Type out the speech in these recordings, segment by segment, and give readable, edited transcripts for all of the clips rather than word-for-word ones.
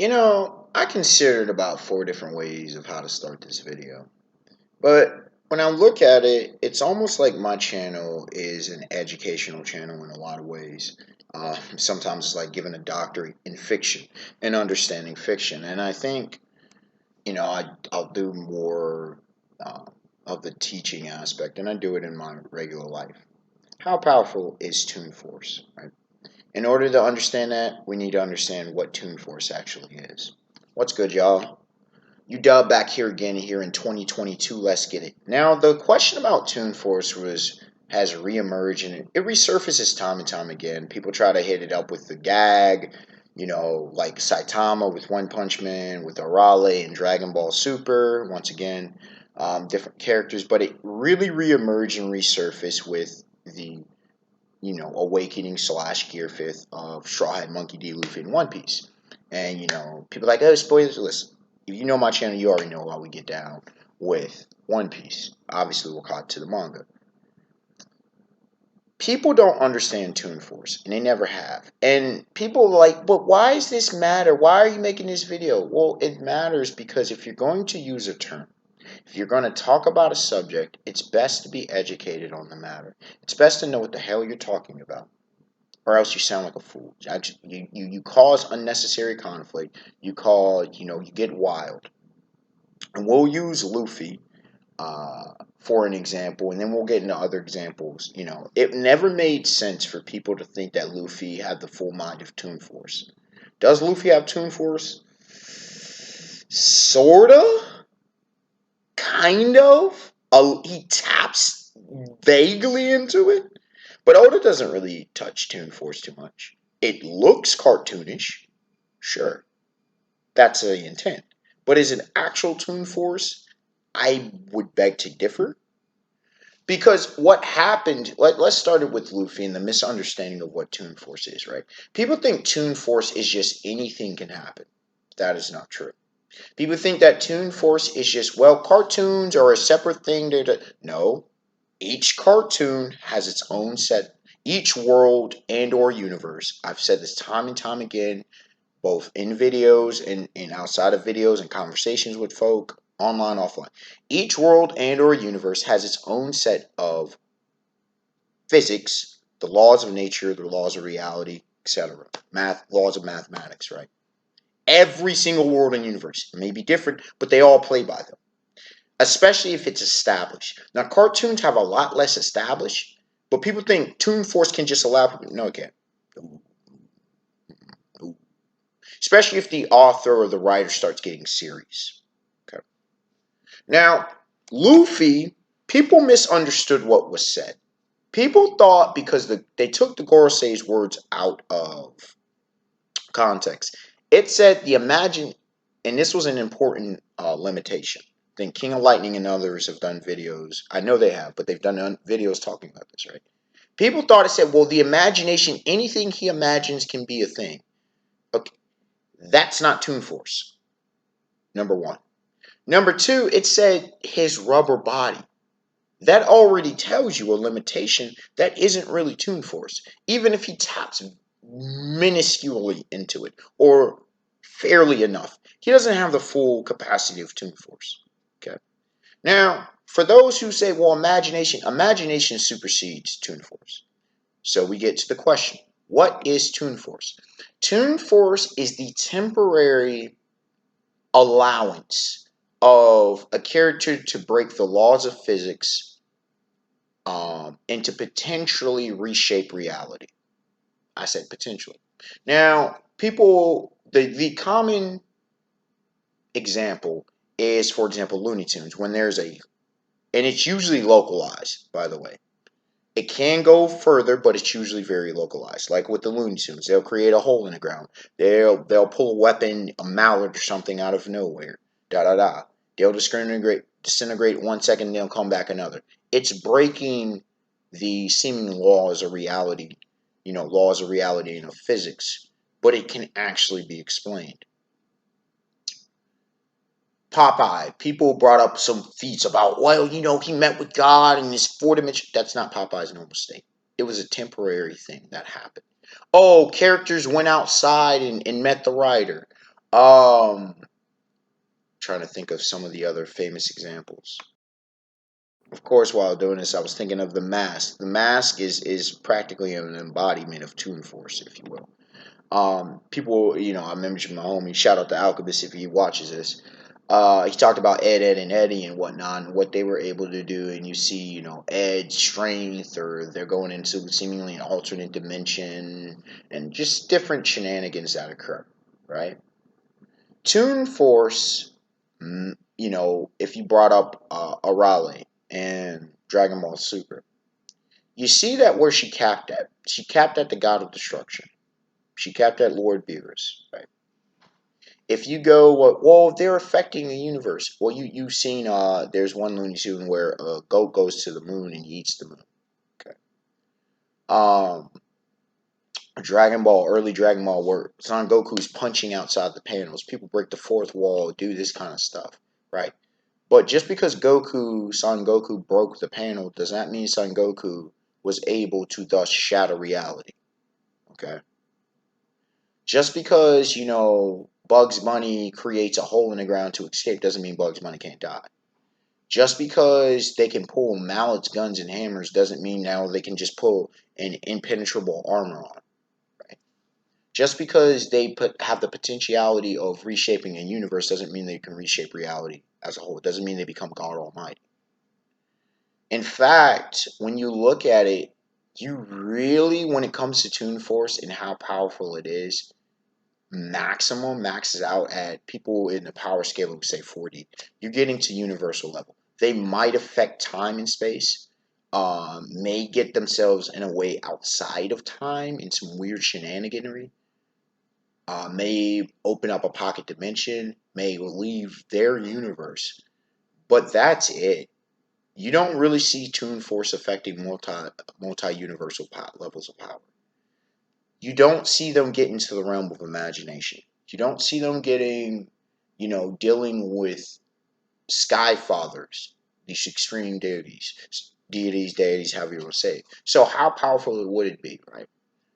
I considered about 4 different ways of how to start this video. But when I look at it, it's almost like my channel is an educational channel in a lot of ways. Sometimes it's like giving a doctorate in fiction and understanding fiction. And I think, I'll do more uh, of the teaching aspect, and I do it in my regular life. How powerful is Toon Force, right? In order to understand that, we need to understand what Toon Force actually is. What's good, y'all? You dub back here again here in 2022. Let's get it. Now, the question about Toon Force has reemerged and it resurfaces time and time again. People try to hit it up with the gag, like Saitama with One Punch Man, with Arale and Dragon Ball Super. Once again, different characters, but it really reemerged and resurfaced with the awakening slash gear fifth of Straw Hat Monkey D. Luffy in One Piece. And, people are like, oh, spoilers. Listen, if you know my channel, you already know how we get down with One Piece. Obviously, we're caught to the manga. People don't understand Toon Force, and they never have. And people are like, but why does this matter? Why are you making this video? Well, it matters because if you're going to use a term, if you're going to talk about a subject, it's best to be educated on the matter. It's best to know what the hell you're talking about, or else you sound like a fool. You cause unnecessary conflict. You get wild. And we'll use Luffy for an example, and then we'll get into other examples. It never made sense for people to think that Luffy had the full mind of Toon Force. Does Luffy have Toon Force? Sorta? Kind of. He taps vaguely into it. But Oda doesn't really touch Toon Force too much. It looks cartoonish, sure. That's the intent. But is it actual Toon Force? I would beg to differ. Because what happened, let's start it with Luffy and the misunderstanding of what Toon Force is, right? People think Toon Force is just anything can happen. That is not true. People think that Toon Force is just, cartoons are a separate thing. No, each cartoon has its own set, each world and or universe. I've said this time and time again, both in videos and outside of videos and conversations with folk, online, offline. Each world and or universe has its own set of physics, the laws of nature, the laws of reality, etc. Laws of mathematics, right? Every single world and universe may be different, but they all play by them, especially if it's established. Now, cartoons have a lot less established, but people think Toon Force can just allow people. No, it can't. Especially if the author or the writer starts getting serious. Okay. Now, Luffy, people misunderstood what was said. People thought because they took the Gorosei's words out of context. It said and this was an important limitation. I think King of Lightning and others have done videos. I know they have, but they've done videos talking about this, right? People thought it said, well, the imagination, anything he imagines can be a thing. Okay, that's not Toon Force, number one. Number two, it said his rubber body. That already tells you a limitation that isn't really Toon Force. Even if he taps minusculely into it, or fairly enough, he doesn't have the full capacity of Toon Force. Okay. Now, for those who say, well, imagination supersedes Toon Force. So we get to the question, what is Toon Force? Toon Force is the temporary allowance of a character to break the laws of physics and to potentially reshape reality. I said potentially. Now, the common example is, for example, Looney Tunes. And it's usually localized, by the way. It can go further, but it's usually very localized. Like with the Looney Tunes, they'll create a hole in the ground. They'll pull a weapon, a mallet or something out of nowhere. Da da da. They'll disintegrate 1 second, they'll come back another. It's breaking the seeming laws of reality, and of physics, but it can actually be explained. Popeye, people brought up some feats about, he met with God in this 4 dimension. That's not Popeye's normal state. It was a temporary thing that happened. Oh, characters went outside and met the writer. Trying to think of some of the other famous examples. Of course, while doing this, I was thinking of the mask. The mask is practically an embodiment of Toon Force, if you will. People, I mentioned my homie. Shout out to Alchemist if he watches this. He talked about Ed and Eddie and whatnot, and what they were able to do. And you see, Ed's strength, or they're going into seemingly an alternate dimension, and just different shenanigans that occur, right? Toon Force, if you brought up Arale and Dragon Ball Super, you see that where she capped at. She capped at the God of Destruction. She capped at Lord Beerus, right? If you go, well, they're affecting the universe. Well, you've seen there's one Looney Tune where a goat goes to the moon and he eats the moon. Okay. Um, Dragon Ball, early Dragon Ball, where Son Goku's punching outside the panels. People break the fourth wall, do this kind of stuff, right? But just because Son Goku broke the panel, does not mean Son Goku was able to thus shatter reality. Okay? Just because, Bugs Bunny creates a hole in the ground to escape doesn't mean Bugs Bunny can't die. Just because they can pull mallets, guns, and hammers doesn't mean now they can just pull an impenetrable armor on. Right? Just because they have the potentiality of reshaping a universe doesn't mean they can reshape reality as a whole. It doesn't mean they become God Almighty. In fact, when you look at it, you really, when it comes to Toon Force and how powerful it is, maxes out at people in the power scale of say 40. You're getting to universal level. They might affect time and space, may get themselves in a way outside of time in some weird shenaniganery, may open up a pocket dimension, may leave their universe, but that's it. You don't really see Toon Force affecting multi universal levels of power. You don't see them get into the realm of imagination. You don't see them getting, dealing with sky fathers, these extreme deities, however you want to say it. So how powerful would it be, right?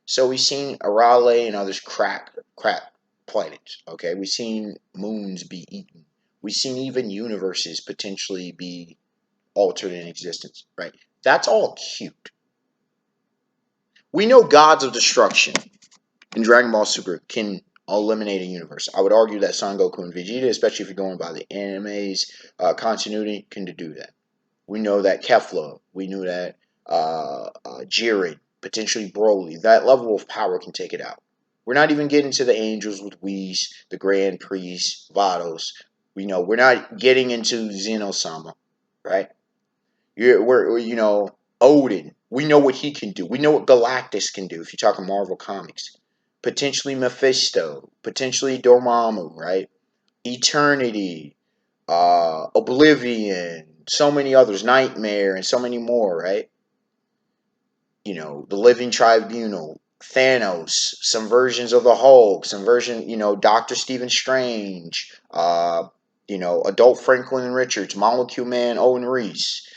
So we've seen Arale and others crack planets. Okay, we've seen moons be eaten. We've seen even universes potentially be altered in existence, right? That's all cute. We know gods of destruction in Dragon Ball Super can eliminate a universe. I would argue that Son Goku and Vegeta, especially if you're going by the anime's continuity, can do that. We know that Kefla, we knew that Jiren, potentially Broly, that level of power can take it out. We're not even getting to the angels with Whis, the Grand Priest, Vados. We know we're not getting into Xenosama, right? We're Odin. We know what he can do. We know what Galactus can do if you're talking Marvel Comics. Potentially Mephisto. Potentially Dormammu, right? Eternity. Oblivion. So many others. Nightmare and so many more, right? The Living Tribunal. Thanos. Some versions of the Hulk. Some version, Doctor Stephen Strange. Adult Franklin and Richards. Molecule Man Owen Reese.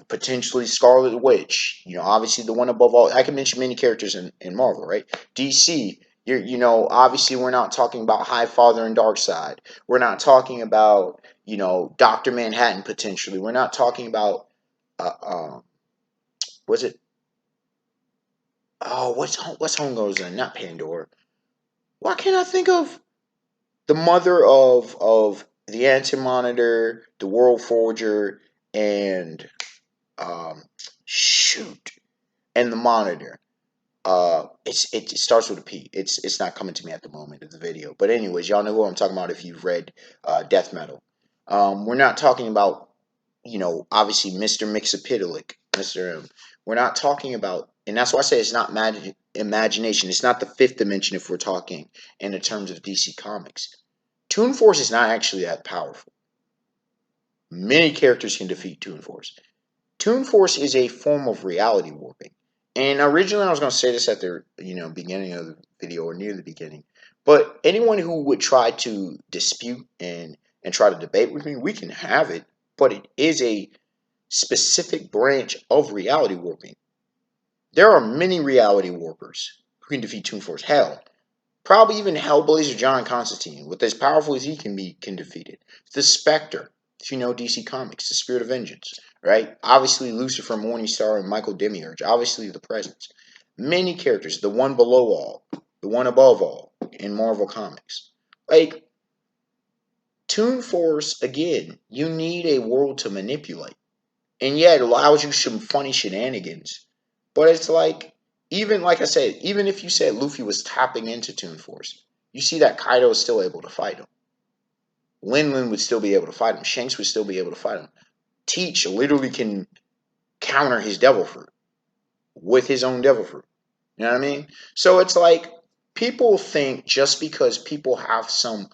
Potentially Scarlet Witch. Obviously the one above all. I can mention many characters in Marvel, right? DC. Obviously we're not talking about High Father and Darkseid. We're not talking about, Doctor Manhattan potentially. We're not talking about, was it? Oh, what's Hongo's name? Not Pandora. Why can't I think of the mother of the Anti Monitor, the World Forger, and um, shoot, and the Monitor. It starts with a P. It's not coming to me at the moment of the video. But anyways, y'all know who I'm talking about if you've read Death Metal. We're not talking about obviously Mr. Mixapitalik, Mr. M. We're not talking about, and that's why I say it's not imagination. It's not the fifth dimension if we're talking in the terms of DC Comics. Toon Force is not actually that powerful. Many characters can defeat Toon Force. Toon Force is a form of reality warping. And originally I was going to say this at the beginning of the video or near the beginning. But anyone who would try to dispute and try to debate with me, we can have it. But it is a specific branch of reality warping. There are many reality warpers who can defeat Toon Force. Hell, Probably even Hellblazer John Constantine, with as powerful as he can be, can defeat it. The Spectre, if you know DC Comics, the Spirit of Vengeance, right? Obviously Lucifer, Morningstar, and Michael Demiurge. Obviously the Presence. Many characters, the one below all, the one above all in Marvel Comics. Like, Toon Force, again, you need a world to manipulate. And yeah, it allows you some funny shenanigans. But it's like, even like I said, even if you said Luffy was tapping into Toon Force, you see that Kaido is still able to fight him. Lin Lin would still be able to fight him. Shanks would still be able to fight him. Teach literally can counter his devil fruit with his own devil fruit. You know what I mean? So it's like, people think just because people have some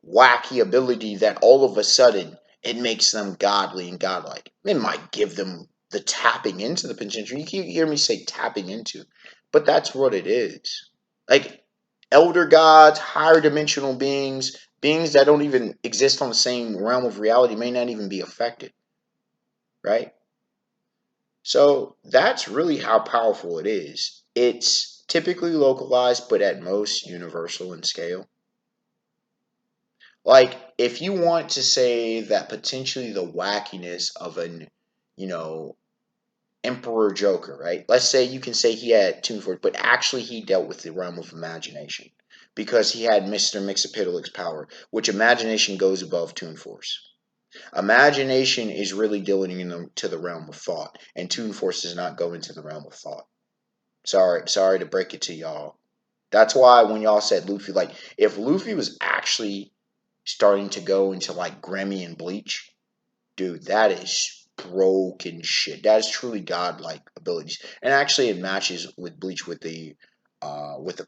wacky ability that all of a sudden it makes them godly and godlike. It might give them the tapping into the potential. You can hear me say tapping into, but that's what it is. Like, elder gods, higher dimensional beings, beings that don't even exist on the same realm of reality may not even be affected, right? So that's really how powerful it is. It's typically localized, but at most universal in scale. Like, if you want to say that potentially the wackiness of an, you know, Emperor Joker, right? Let's say you can say he had Toon Force, but actually he dealt with the realm of imagination because he had Mr. Mixapitolic's power, which imagination goes above Toon Force. Imagination is really dealing into the realm of thought, and Toon Force does not go into the realm of thought. Sorry to break it to y'all. That's why when y'all said Luffy, like, if Luffy was actually starting to go into like Grammy and Bleach, dude, that is broken shit. That is truly godlike abilities, and actually it matches with Bleach with the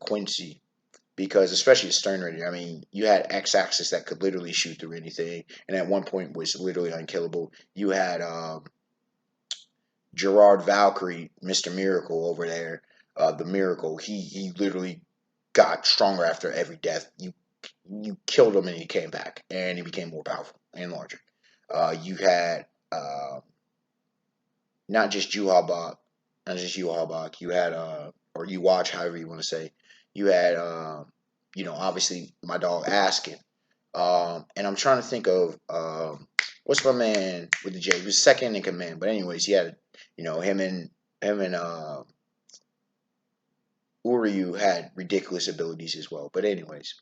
Quincy, because especially the Stern Ranger. I mean, you had X-Axis that could literally shoot through anything, and at one point was literally unkillable. You had Gerard Valkyrie, Mr. Miracle over there, the Miracle. He literally got stronger after every death. You killed him and he came back and he became more powerful and larger. You had not just Juhabak, not just Juhabak. You had or you watch, however you want to say. You had obviously my dog Askin. And I'm trying to think of what's my man with the J. He was second in command, but anyways, he had him and Uryu had ridiculous abilities as well. But anyways,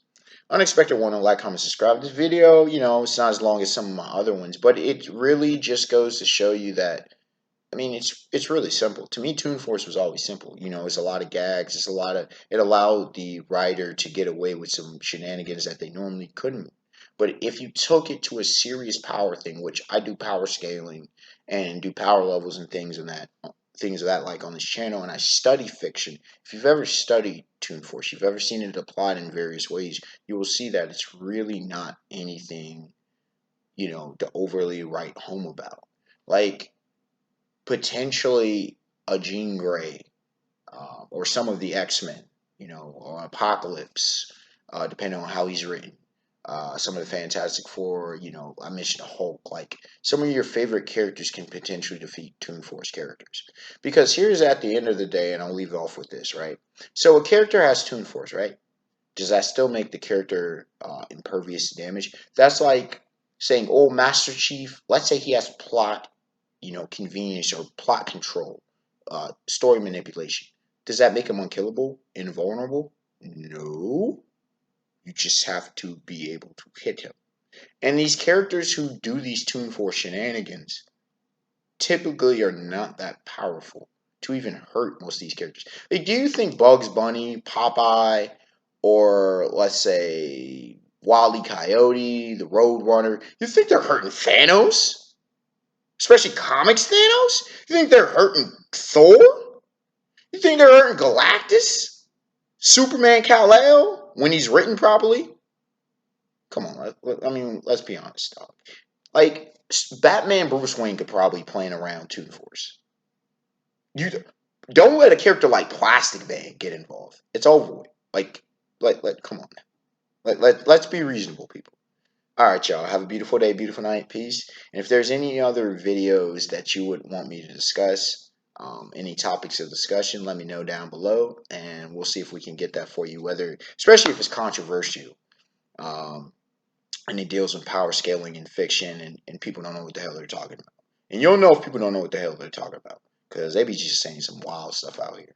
unexpected one. Like, comment, subscribe. This video, it's not as long as some of my other ones, but it really just goes to show you that. I mean, it's really simple. To me, Toon Force was always simple. It's a lot of gags. It allowed the writer to get away with some shenanigans that they normally couldn't. But if you took it to a serious power thing, which I do power scaling and do power levels and things of that like on this channel, and I study fiction. If you've ever studied Toon Force, you've ever seen it applied in various ways, you will see that it's really not anything, to overly write home about. Like, potentially a Jean Grey, or some of the X-Men, or Apocalypse, depending on how he's written. Some of the Fantastic Four, I mentioned Hulk. Like, some of your favorite characters can potentially defeat Toon Force characters. Because here's at the end of the day, and I'll leave off with this, right? So a character has Toon Force, right? Does that still make the character impervious to damage? That's like saying, oh, Master Chief, let's say he has plot, convenience or plot control, story manipulation. Does that make him unkillable, invulnerable? No. You just have to be able to hit him. And these characters who do these Toon Force shenanigans typically are not that powerful to even hurt most of these characters. Like, do you think Bugs Bunny, Popeye, or let's say Wile E. Coyote, the Roadrunner, you think they're hurting Thanos? Especially comics Thanos? You think they're hurting Thor? You think they're hurting Galactus? Superman Kal-El? When he's written properly? Come on, I mean, let's be honest, dog. Like, Batman Bruce Wayne could probably plan around Toon Force. You don't let a character like Plastic Man get involved. It's over with. Like, come on. Let's be reasonable, people. Alright, y'all. Have a beautiful day, beautiful night. Peace. And if there's any other videos that you would want me to discuss, Any topics of discussion, let me know down below, and we'll see if we can get that for you. Whether, especially if it's controversial, um, and it deals with power scaling in fiction, and people don't know what the hell they're talking about. And you'll know if people don't know what the hell they're talking about because they be just saying some wild stuff out here.